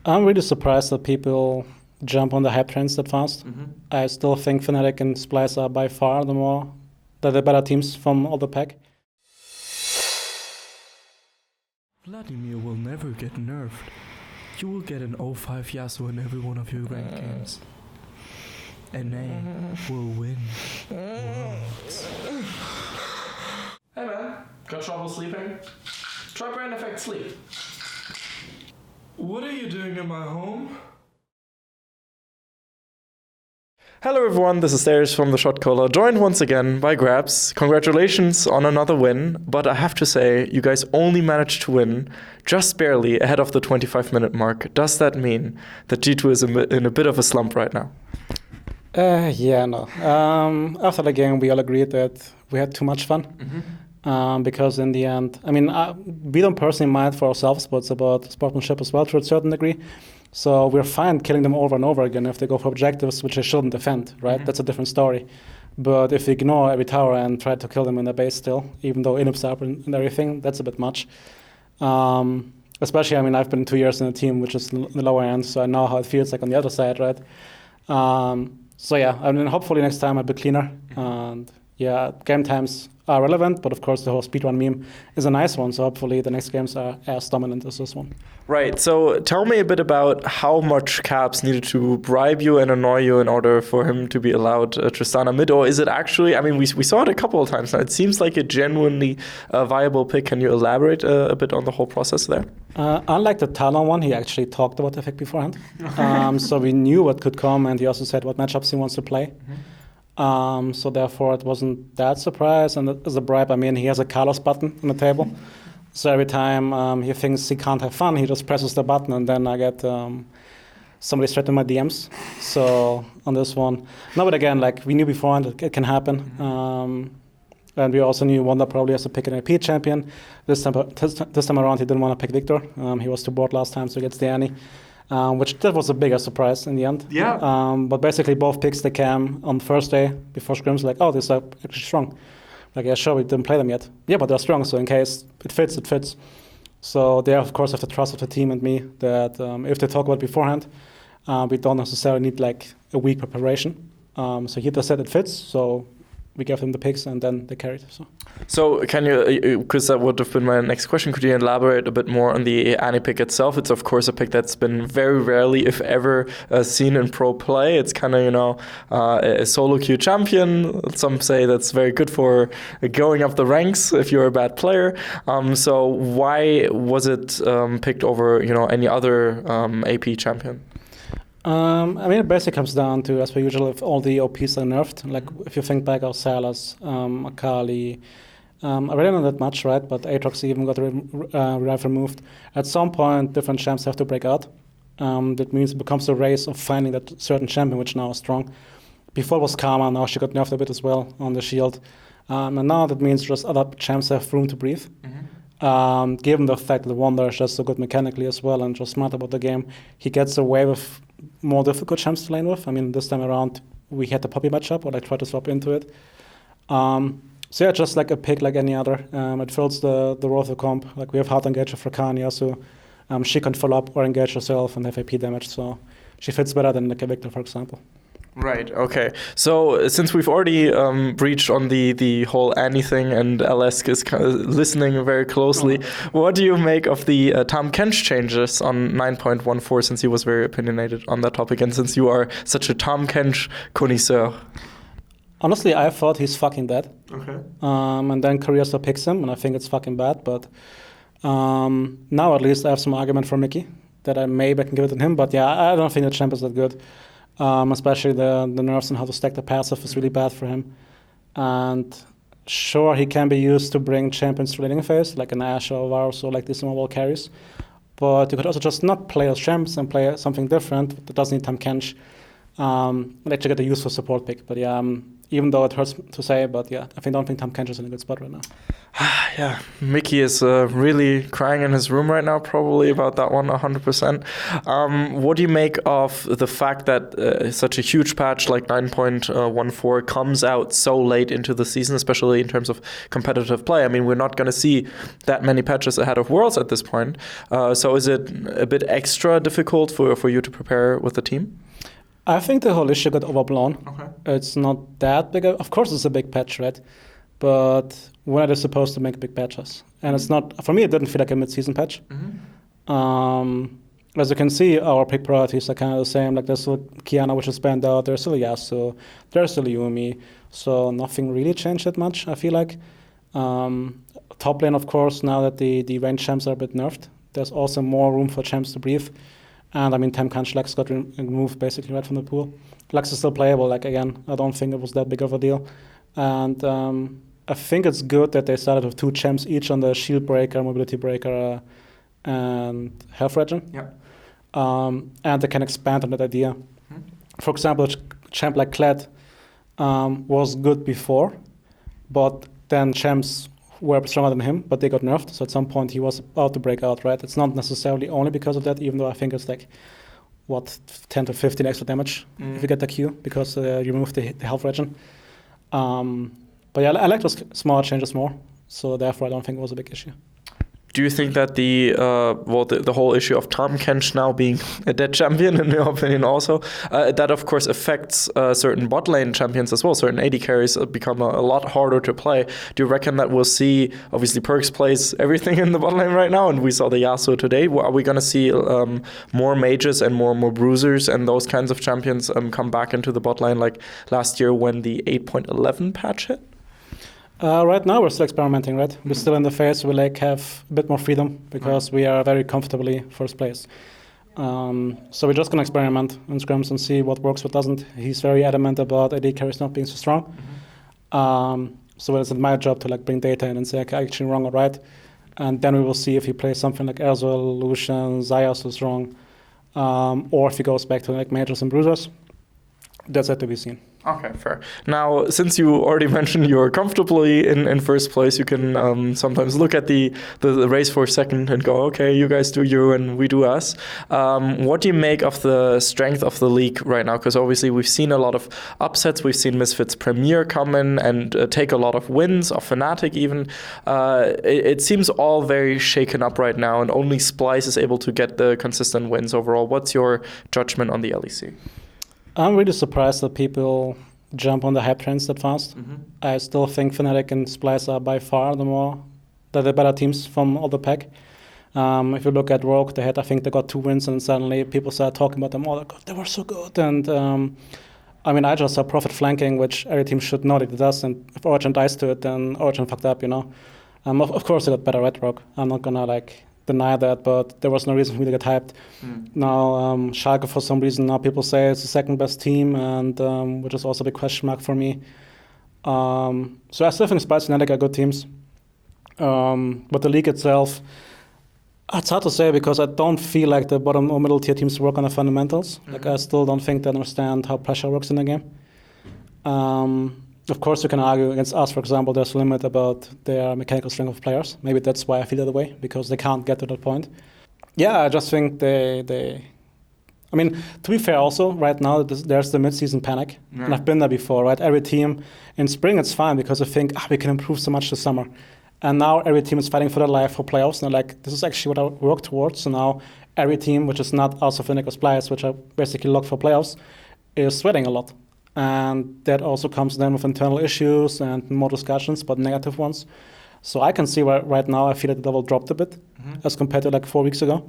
I'm really surprised that people jump on the hype trains that fast. I still think Fnatic and Splyce are by far the better teams from all the pack. Vladimir will never get nerfed. You will get an 05 Yasuo in every one of your ranked games. NA will win worlds. Hey man, got trouble sleeping? Try Brain Effect Sleep. What are you doing in my home? Hello everyone, this is Darius from the Shotcaller, joined once again by Grabbz. Congratulations on another win, but I have to say, you guys only managed to win just barely ahead of the 25-minute mark. Does that mean that G2 is in a bit of a slump right now? Yeah, no. After the game, we all agreed that we had too much fun. Because in the end, I mean, we don't personally mind for ourselves, but it's about sportsmanship as well to a certain degree. So we're fine killing them over and over again if they go for objectives, which they shouldn't defend, right? That's a different story. But if we ignore every tower and try to kill them in their base still, even though inhibs are up and everything, that's a bit much. Especially, I mean, I've been 2 years in a team which is in the lower end, so I know how it feels like on the other side, right? So yeah, I mean, hopefully next time I'll be cleaner. And yeah, game times are relevant, but of course the whole speedrun meme is a nice one, so hopefully the next games are as dominant as this one. Right, so tell me a bit about how much Caps needed to bribe you and annoy you in order for him to be allowed Tristana mid, or is it actually, I mean, we saw it a couple of times now, it seems like a genuinely viable pick. Can you elaborate a bit on the whole process there? Unlike the Talon one, he actually talked about the pick beforehand, so we knew what could come, and he also said what matchups he wants to play. So therefore it wasn't that surprise, and as a bribe, I mean, he has a Carlos button on the table. So every time he thinks he can't have fun, he just presses the button, and then I get somebody straight in my DMs. So on this one, no, but again, like we knew beforehand it can happen. And we also knew Wunder probably has to pick an AP champion. This time around, he didn't want to pick Victor. He was too bored last time, so he gets the Annie. Which that was a bigger surprise in the end. Yeah. But basically both picks they came on the first day before scrims, like, oh, these are actually strong. Like, yeah, sure, we didn't play them yet. Yeah, but they're strong, so in case it fits, it fits. So they, of course, have the trust of the team and me that if they talk about it beforehand, we don't necessarily need, like, a week preparation. So he just said it fits, so we gave them the picks and then they carried. So can you, because that would have been my next question, could you elaborate a bit more on the Annie pick itself? It's of course a pick that's been very rarely, if ever, seen in pro play. It's kind of, you know, a solo queue champion. Some say that's very good for going up the ranks if you're a bad player. So why was it picked over, you know, any other AP champion? I mean, it basically comes down to, as per usual, if all the OPs are nerfed. Like, if you think back, our Salas, Akali, I really not that much, right? But Aatrox even got Revive removed. At some point, different champs have to break out. That means it becomes a race of finding that certain champion, which now is strong. Before it was Karma, now she got nerfed a bit as well on the shield. And now that means just other champs have room to breathe. Given the fact that Wunder is just so good mechanically as well and just smart about the game, he gets away with more difficult champs to lane with. I mean, this time around, we had the Poppy matchup, or I tried to swap into it. So yeah, just like a pick like any other. It fills the role of the comp. Like, we have hard engager for Kanya, so she can follow up or engage herself and have AP damage, so she fits better than like a Victor, for example. Right, okay. So since we've already breached on the whole Annie thing and LEC is kind of listening very closely, what do you make of the Tahm Kench changes on 9.14, since he was very opinionated on that topic and since you are such a Tahm Kench connoisseur? Honestly, I thought he's fucking dead. Okay. And then Career picks him, and I think it's fucking bad, but now at least I have some argument for Mickey that I maybe can give it to him, but yeah, I don't think the champ is that good. Especially the nerfs and how to stack the passive is really bad for him. And sure, he can be used to bring champions to laning phase, like an Ashe or Varus or like these mobile carries. But you could also just not play as champs and play something different that doesn't need Tahm Kench. And actually get a useful support pick. But yeah, even though it hurts to say, but yeah, I don't think Tahm Kench is in a good spot right now. Yeah, Mickey is really crying in his room right now, probably about that one, 100%. What do you make of the fact that such a huge patch like 9.14 comes out so late into the season, especially in terms of competitive play? I mean, we're not going to see that many patches ahead of Worlds at this point. So is it a bit extra difficult for you to prepare with the team? I think the whole issue got overblown. Okay. It's not that big. Of course, it's a big patch, right? But when are they supposed to make big patches? And it's not, for me, it didn't feel like a mid-season patch. As you can see, our pick priorities are kind of the same. Like there's still Kiana, which is banned out. There's still Yasuo. There's still Yumi. So nothing really changed that much, I feel like. Top lane, of course, now that the range champs are a bit nerfed, there's also more room for champs to breathe. And I mean, Tahm Kench Lex got removed basically right from the pool. Lex is still playable. Like again, I don't think it was that big of a deal. And I think it's good that they started with 2 champs each on the shield breaker, mobility breaker, and health regen. Yeah. And they can expand on that idea. For example, a champ like Kled was good before, but then champs were stronger than him, but they got nerfed. So at some point he was about to break out, right? It's not necessarily only because of that, even though I think it's like, 10 to 15 extra damage if you get the Q, because you remove the health regen. But yeah, I like those small changes more, so therefore I don't think it was a big issue. Do you think that the whole issue of Tahm Kench now being a dead champion, in your opinion also, that of course affects certain bot lane champions as well, certain AD carries become a lot harder to play. Do you reckon that we'll see, obviously Perkz plays everything in the bot lane right now, and we saw the Yasuo today, are we going to see more mages and more bruisers and those kinds of champions come back into the bot lane like last year when the 8.11 patch hit? Right now we're still experimenting, right? We're still in the phase where we have a bit more freedom because we are very comfortably first place. So we're just going to experiment in scrims and see what works, what doesn't. He's very adamant about AD carries not being so strong. So it's my job to bring data in and say, okay, actually wrong or right. And then we will see if he plays something like Erzel, Lucian, Xayah is wrong, or if he goes back to mages and bruisers. That's yet to be seen. Okay, fair. Now, since you already mentioned you're comfortably in first place, you can sometimes look at the race for a second and go, okay, you guys do you and we do us. What do you make of the strength of the league right now? Because obviously we've seen a lot of upsets. We've seen Misfits Premier come in and take a lot of wins, of Fnatic even. It seems all very shaken up right now, and only Splyce is able to get the consistent wins overall. What's your judgment on the LEC? I'm really surprised that people jump on the hype trends that fast. I still think Fnatic and Splyce are by far the better teams from all the pack. If you look at Rogue, I think they got 2 wins, and suddenly people started talking about them. Oh, they were so good. And I just saw Prophet flanking, which every team should know that it does. And if Origen dies to it, then Origen fucked up, Of course, they got better at Rogue. I'm not gonna deny that, but there was no reason for me to get hyped. Now, Schalke, for some reason, now people say it's the second best team, and which is also a big question mark for me. So I still think Splyce and Fnatic are good teams. But the league itself, it's hard to say because I don't feel like the bottom or middle tier teams work on the fundamentals. I still don't think they understand how pressure works in the game. Of course, you can argue against us, for example, there's a limit about their mechanical strength of players. Maybe that's why I feel that way, because they can't get to that point. Yeah, I just think to be fair also, right now, there's the mid-season panic. Yeah. And I've been there before, right? Every team, in spring it's fine because they think, we can improve so much this summer. And now every team is fighting for their life for playoffs, and they're like, this is actually what I work towards. So now every team, which is not also Fnatic or Splyce, which are basically locked for playoffs, is sweating a lot. And that also comes then with internal issues and more discussions, but negative ones. So I can see right now I feel that the level dropped a bit as compared to 4 weeks ago.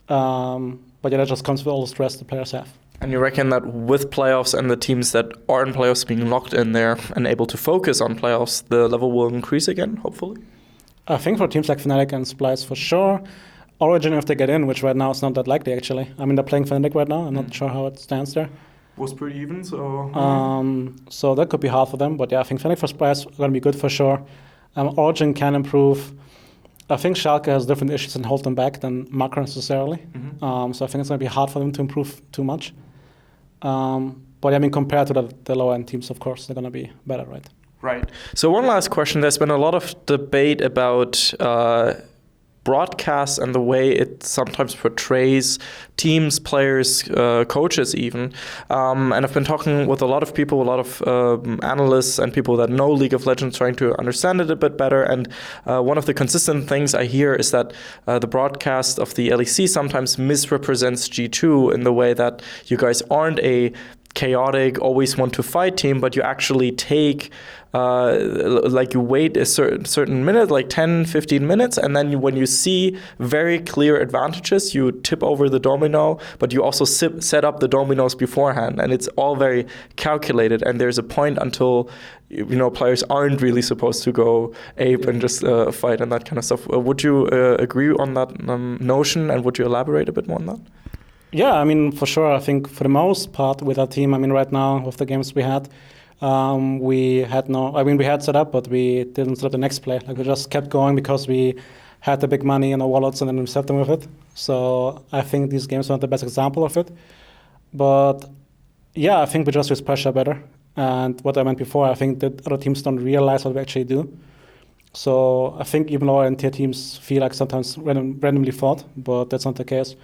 But yeah, that just comes with all the stress the players have. And you reckon that with playoffs and the teams that are in playoffs being locked in there and able to focus on playoffs, the level will increase again, hopefully? I think for teams like Fnatic and Splyce for sure. Origen, if they get in, which right now is not that likely actually. They're playing Fnatic right now. I'm not sure how it stands there. Was pretty even, so... So that could be hard for them, but yeah, I think Fnatic for Splyce are going to be good for sure. Origen can improve. I think Schalke has different issues and hold them back than Macro necessarily. So I think it's going to be hard for them to improve too much. But I mean, compared to the lower end teams, of course, they're going to be better, right? Right. So one last question. There's been a lot of debate about broadcasts and the way it sometimes portrays teams, players, coaches even. And I've been talking with a lot of people, a lot of analysts and people that know League of Legends, trying to understand it a bit better. And one of the consistent things I hear is that the broadcast of the LEC sometimes misrepresents G2 in the way that you guys aren't a chaotic, always want to fight team, but you actually take like you wait a certain minute, like 10, 15 minutes, and then when you see very clear advantages, you tip over the domino, but you also set up the dominoes beforehand, and it's all very calculated, and there's a point until players aren't really supposed to go ape and just fight and that kind of stuff. Would you agree on that notion, and would you elaborate a bit more on that? Yeah, I mean, for sure. I think for the most part with our team, I mean, right now with the games we had set up, but we didn't set up the next play. Like, we just kept going because we had the big money in our wallets and then we set them with it. So I think these games are not the best example of it. But yeah, I think we just use pressure better. And what I meant before, I think that other teams don't realize what we actually do. So I think even lower tier teams feel like sometimes randomly fought, but that's not the case.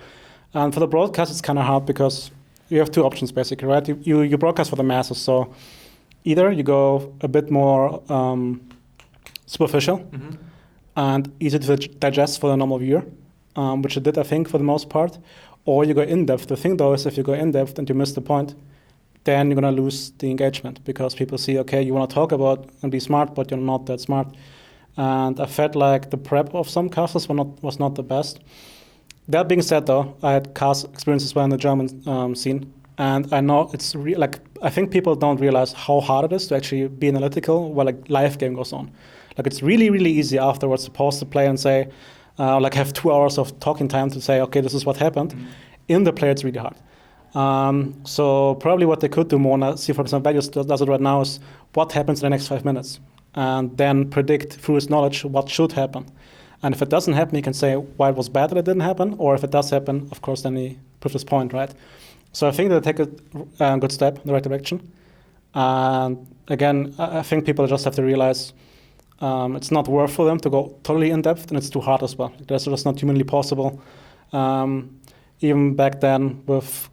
And for the broadcast, it's kind of hard because you have two options basically, right? You broadcast for the masses, so either you go a bit more superficial and easy to digest for the normal viewer, which it did, I think, for the most part, or you go in-depth. The thing, though, is if you go in-depth and you miss the point, then you're going to lose the engagement because people see, okay, you want to talk about and be smart, but you're not that smart. And I felt like the prep of some casters was not the best. That being said, though, I had cast experience as well in the German scene, and I know it's I think people don't realize how hard it is to actually be analytical while a live game goes on. Like, it's really, really easy afterwards to pause the play and say, have 2 hours of talking time to say, okay, this is what happened. In the play, it's really hard. So probably what they could do more, now, see, for example, Vegas does it right now, is what happens in the next 5 minutes, and then predict through his knowledge what should happen. And if it doesn't happen, he can say why it was bad that it didn't happen, or if it does happen, of course, then he proves his point, right? So I think they take a good step in the right direction. And again, I think people just have to realize it's not worth for them to go totally in-depth, and it's too hard as well. That's just not humanly possible. Even back then, with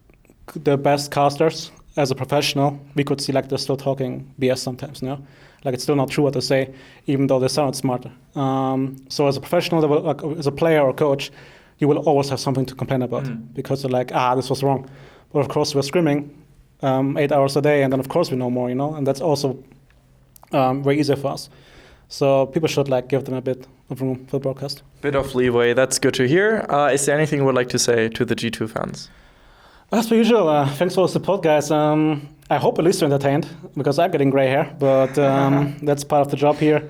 the best casters, as a professional, we could see like they're still talking BS sometimes, you know? Like, it's still not true what they say, even though they sound smarter. So as a professional, as a player or coach, you will always have something to complain about because you're like, this was wrong. But of course, we're scrimming 8 hours a day, and then of course we know more, you know? And that's also very easy for us. So people should give them a bit of room for the broadcast. Bit of leeway, that's good to hear. Is there anything you would like to say to the G2 fans? As per usual, thanks for the support, guys. I hope at least you're entertained, because I'm getting gray hair, but that's part of the job here.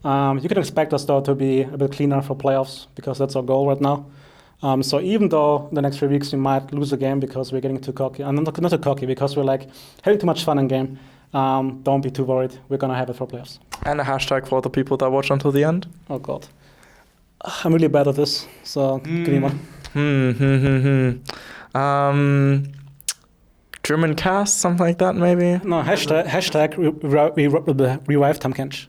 You can expect us, though, to be a bit cleaner for playoffs, because that's our goal right now. So even though the next 3 weeks we might lose a game because we're getting too cocky, and not too cocky, because we're having too much fun in game, don't be too worried. We're going to have it for playoffs. And a hashtag for the people that watch until the end? Oh, God. I'm really bad at this, so give me one. German cast, something like that, maybe? No, hashtag revive Tahm Kench.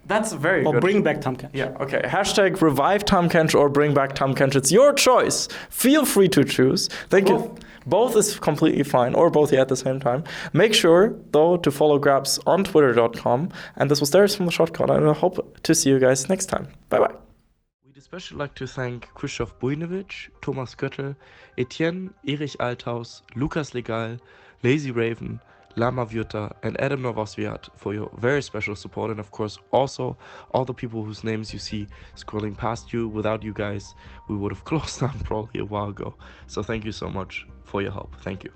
That's very good. Or bring back Tahm Kench. Yeah, okay. Hashtag revive Tahm Kench or bring back Tahm Kench. It's your choice. Feel free to choose. Thank you. Both is completely fine, or both at the same time. Make sure, though, to follow Grabbz on twitter.com. And this was Darius from the Shotcaller, and I hope to see you guys next time. Bye-bye. We'd especially like to thank Krzysztof Bujnovic, Thomas Göttel, Etienne, Erich Althaus, Lukas Legal, Lazy Raven, Lama Vyuta, and Adam Novosviat for your very special support, and of course also all the people whose names you see scrolling past you. Without you guys, we would have closed down probably a while ago. So thank you so much for your help. Thank you.